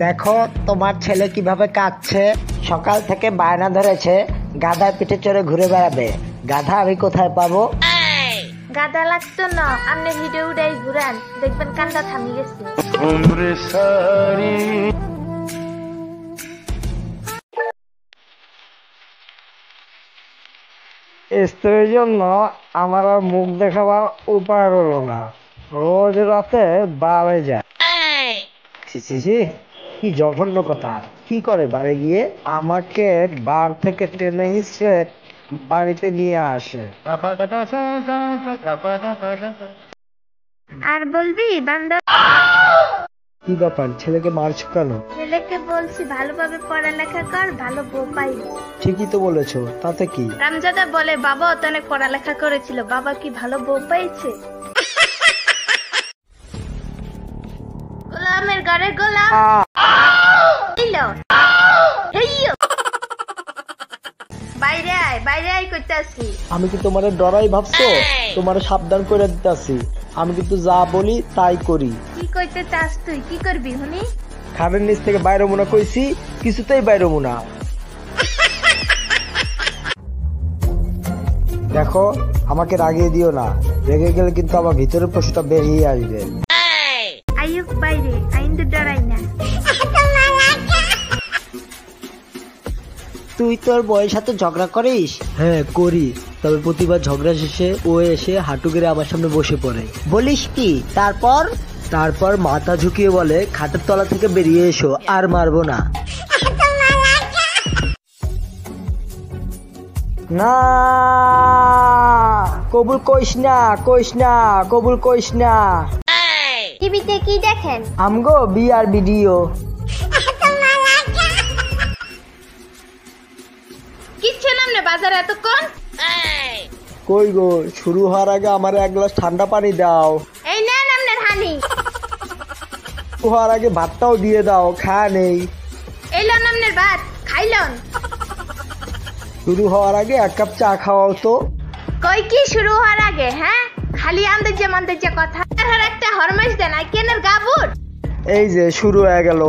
দেখো তোমার ছেলে কিভাবে কাঁদছে। সকাল থেকে বায়না ধরেছে গাধার পিঠে চড়ে ঘুরে বেড়াবে। গাধা আমি কোথায় পাবো? গাধা লাগতো না, আপনি ভিডিও উঠাই ঘুরান, দেখবেন কান্না থামি গেছে। স্ত্রীর জন্য আমার আর মুখ দেখাবার উপায় হলো না। রোজ রাতে বারে যায়। কি জঘন্য কথা। কি করে বাড়ি গিয়ে আমাকে বার থেকে টেনে হিসেবে বাড়িতে নিয়ে আসে। আর বলবি বান্দর? কি ব্যাপার, ছেলেকে মারছো কেন? ছেলেকে বলছি ভালোভাবে পড়ালেখা কর, ভালো বউ পাইবি। ঠিকই তো বলেছো, তাতে কি? রামজাদা বলে বাবা তো অনেক পড়ালেখা করেছিল, বাবা কি ভালো বউ পাইছে? গোলামের ঘরে গোলাম। বাইরে আয়, বাইরে আয় করতেছি। আমি কি তোমারে ডরাই ভাবছো? তোমারে সাবধান করে দিতেছি। আমি কিন্তু যা বলি তাই করি। কি কইতে চাস তুই? কি করবি হুনি? খাটের নিচ থেকে বাইরে মুনা কইছি, কিছুতেই বাইরে মুনা। দেখো আমাকে রাগিয়ে দিও না, রেগে গেলে কিন্তু আমার ভিতরের পশুটা বেরিয়ে আসবে। আইয়ুক বাইরে, আইন তো ডরাই না। তুই তোর বউয়ের সাথে ঝগড়া করিস? হ্যাঁ করি, তবে প্রতিবার ঝগড়া শেষে ও এসে হাঁটু গেড়ে আমার সামনে বসে পড়ে। বলিস কি? তারপর মাথা ঝুঁকিয়ে বলে খাটের তলা থেকে বেরিয়ে এসো, আর মারবো না। না কবুল কইস না, কবুল কইস না। টিভিতে কি দেখেন? আমগো বিয়ার ভিডিও। কিচ্ছু নাম না বাজারে এতক্ষণ। কই গো, শুরু হওয়ার আগে আমার এক গ্লাস ঠান্ডা পানি দাও। এই নেন আপনার হানি। শুরু হওয়ার আগে ভাতটাও দিয়ে দাও, খাওয়া নেই। এলন আপনার ভাত, খাইলন। শুরু হওয়ার আগে এক কাপ চা খাওয়াও তো। কই কি শুরু হওয়ার আগে? হ্যাঁ খালি আন্দাজে কথা। আর একটা হরমাইশ দেন, আই কেনের গাবুর। এই যে শুরু হয়ে গেল।